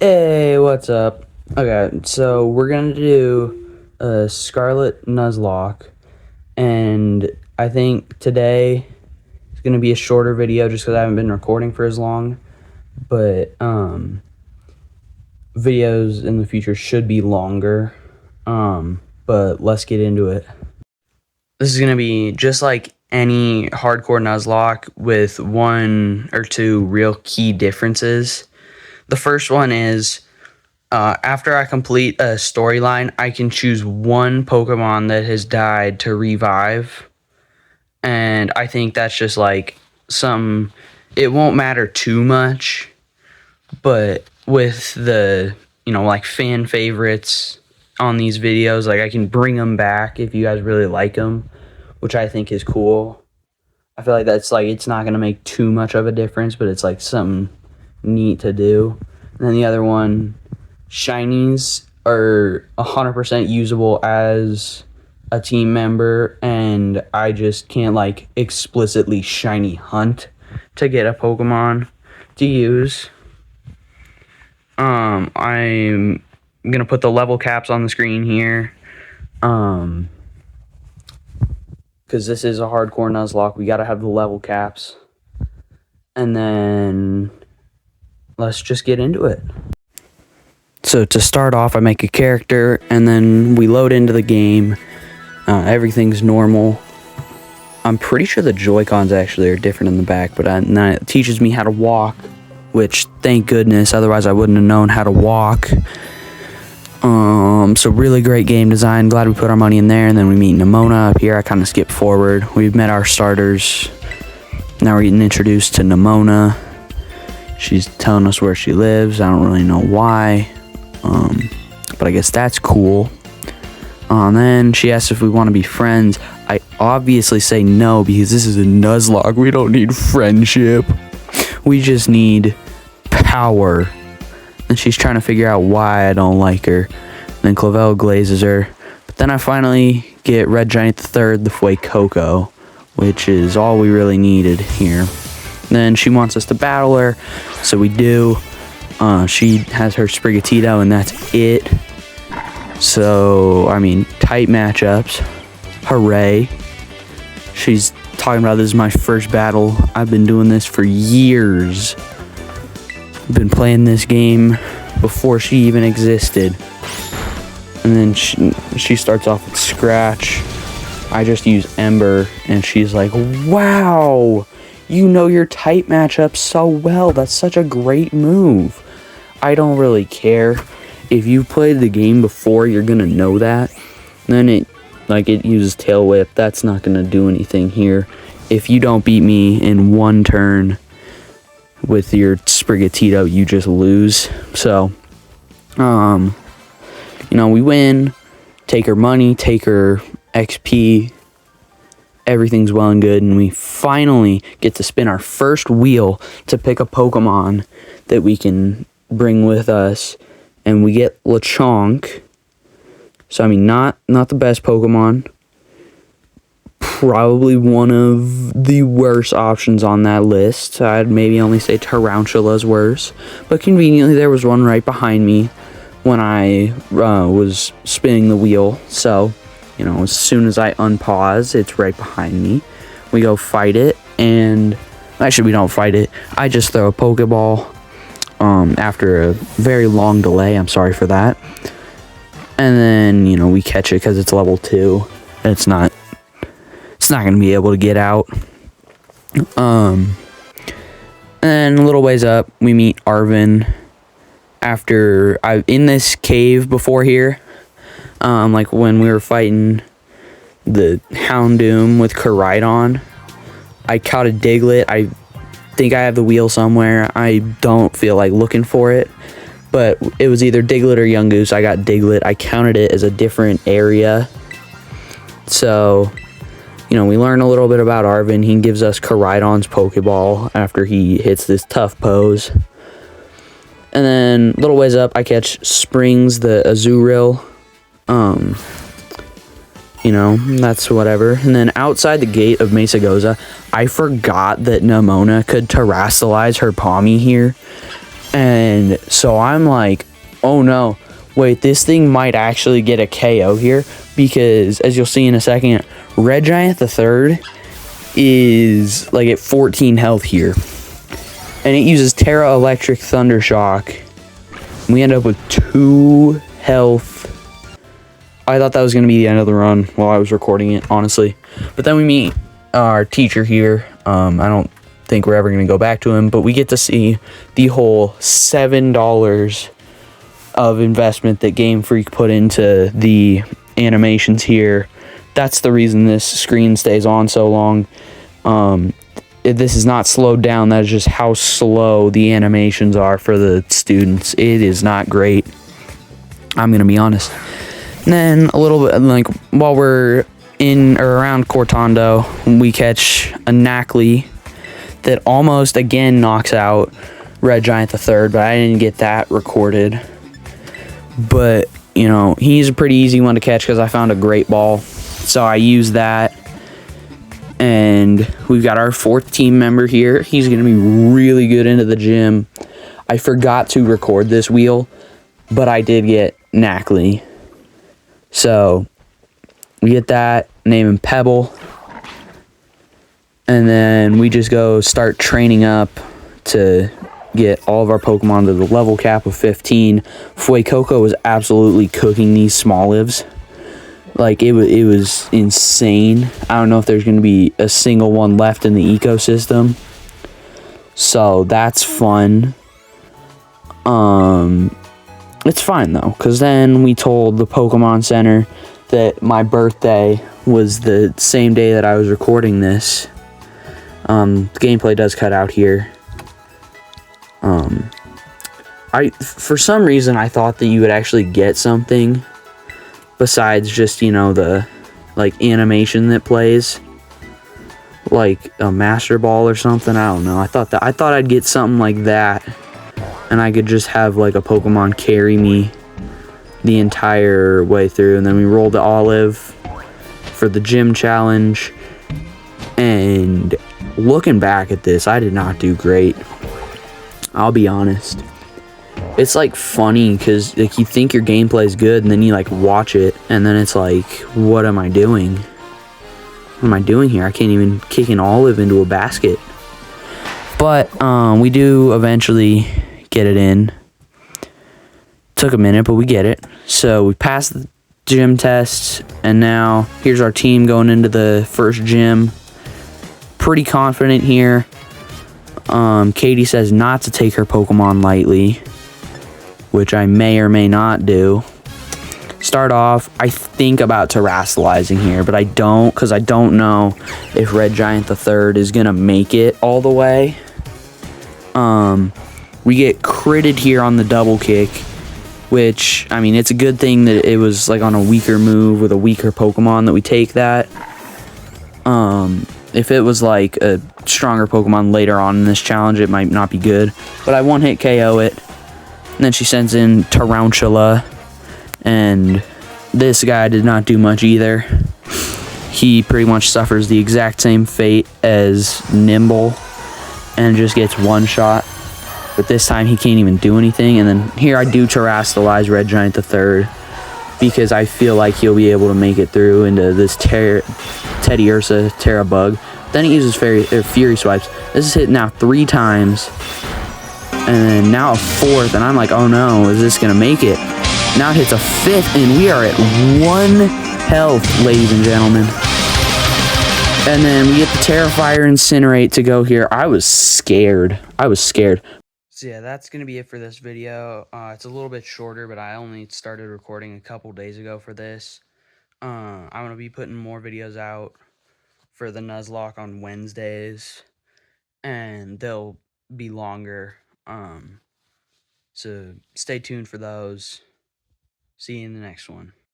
Hey, what's up? Okay, so we're gonna do a Scarlet Nuzlocke, and I think today is gonna be a shorter video just because I haven't been recording for as long. But videos in the future should be longer. But let's get into it. This is gonna be just like any hardcore Nuzlocke with one or two real key differences. The first one is after I complete a storyline, I can choose one Pokemon that has died to revive. And I think that's just like it won't matter too much. But with the, like fan favorites on these videos, like I can bring them back if you guys really like them, which I think is cool. I feel like that's like, it's not going to make too much of a difference, but it's like something neat to do. And then the other one, shinies are 100% usable as a team member, and I just can't like explicitly shiny hunt to get a Pokemon to use. I'm gonna put the level caps on the screen here, because this is a hardcore Nuzlocke. We gotta have the level caps, and then let's just get into it. So to start off, I make a character, and then we load into the game. Everything's normal. I'm pretty sure the Joy-Cons actually are different in the back, but it teaches me how to walk, which, thank goodness, otherwise I wouldn't have known how to walk. So really great game design. Glad we put our money in there, and then we meet Nimona up here. I kind of skip forward. We've met our starters. Now we're getting introduced to Nimona. She's telling us where she lives. I don't really know why. But I guess that's cool. Then she asks if we want to be friends. I obviously say no because this is a Nuzlocke. We don't need friendship. We just need power. And she's trying to figure out why I don't like her. Then Clavel glazes her. But then I finally get Red Giant III, the Fuecoco, which is all we really needed here. Then she wants us to battle her, so we do. She has her Sprigatito, and that's it. So, I mean, tight matchups. Hooray. She's talking about this is my first battle. I've been doing this for years. I've been playing this game before she even existed. And then she starts off with Scratch. I just use Ember, and she's like, wow, you know your type matchup so well. That's such a great move. I don't really care. If you played the game before, you're gonna know that. Then it uses Tail Whip. That's not gonna do anything here. If you don't beat me in one turn with your Sprigatito, you just lose. So, we win, take her money, take her XP, everything's well and good, and we finally get to spin our first wheel to pick a Pokemon that we can bring with us, and we get Lechonk. So, I mean, not the best Pokemon. Probably one of the worst options on that list. I'd maybe only say Tarantula's worse. But conveniently, there was one right behind me when I was spinning the wheel. So, as soon as I unpause, it's right behind me. We go fight it, and actually, we don't fight it. I just throw a Pokeball after a very long delay. I'm sorry for that. And then, we catch it because it's level 2. It's not going to be able to get out. And then a little ways up, we meet Arven. After in this cave before here, like when we were fighting the Houndoom with Koraidon, I caught a Diglett. I think I have the wheel somewhere. I don't feel like looking for it, but it was either Diglett or Yungoos. I got Diglett. I counted it as a different area. So, we learn a little bit about Arven. He gives us Koraidon's Pokeball after he hits this tough pose. And then, little ways up, I catch Springs, the Azurill. That's whatever. And then outside the gate of Mesagoza, I forgot that Nimona could terrasilize her Pawmi here. And so I'm like, oh no, wait, this thing might actually get a KO here, because as you'll see in a second, Red Giant the Third is like at 14 health here, and it uses Terra Electric Thunder Shock. We end up with 2 health. I thought that was going to be the end of the run while I was recording it, honestly. But then we meet our teacher here. I don't think we're ever going to go back to him, but we get to see the whole $7 of investment that Game Freak put into the animations here. That's the reason this screen stays on so long. This is not slowed down. That is just how slow the animations are for the students. It is not great, I'm gonna be honest. And then a little bit, like, while we're in or around Cortando, we catch a Knackley that almost again knocks out Red Giant the Third, but I didn't get that recorded. But, you know, he's a pretty easy one to catch because I found a great ball. So I used that. And we've got our 4th team member here. He's going to be really good into the gym. I forgot to record this wheel, but I did get Knackley. So we get that, name him Pebble. And then we just go start training up to get all of our Pokemon to the level cap of 15. Fuecoco was absolutely cooking these small lives. Like, it was insane. I don't know if there's going to be a single one left in the ecosystem. So that's fun. It's fine though, because then we told the Pokemon Center that my birthday was the same day that I was recording this. The gameplay does cut out here. For some reason, I thought that you would actually get something besides just, you know, the, like, animation that plays, like a Master Ball or something. I don't know. I thought I'd get something like that, and I could just have, like, a Pokemon carry me the entire way through. And then we rolled the Olive for the gym challenge, and looking back at this, I did not do great. I'll be honest. It's like funny because, like, you think your gameplay is good, and then you like watch it, and then it's like, what am I doing? What am I doing here? I can't even kick an Olive into a basket. But we do eventually get it in. Took a minute, but we get it. So we passed the gym test, and now here's our team going into the first gym. Pretty confident here. Katie says not to take her Pokemon lightly, which I may or may not do. Start off, I think about terrestrializing here, but I don't, because I don't know if Red Giant the Third is going to make it all the way. We get critted here on the double kick, which, I mean, it's a good thing that it was like on a weaker move with a weaker Pokemon that we take that. If it was like a stronger Pokemon later on in this challenge, it might not be good. But I one-hit KO it. And then she sends in Tarantula. And this guy did not do much either. He pretty much suffers the exact same fate as Nimble, and just gets one shot. But this time he can't even do anything. And then here I do Terrastalize Red Giant the Third, because I feel like he'll be able to make it through into this Teddy Ursa Terra Bug. Then he uses Fury Swipes. This is hit now 3 times. And then now a 4th, and I'm like, oh no, is this going to make it? Now it hits a 5th, and we are at 1 health, ladies and gentlemen. And then we get the Terrifier Incinerate to go here. I was scared. So yeah, that's going to be it for this video. It's a little bit shorter, but I only started recording a couple days ago for this. I'm going to be putting more videos out for the Nuzlocke on Wednesdays, and they'll be longer. So stay tuned for those. See you in the next one.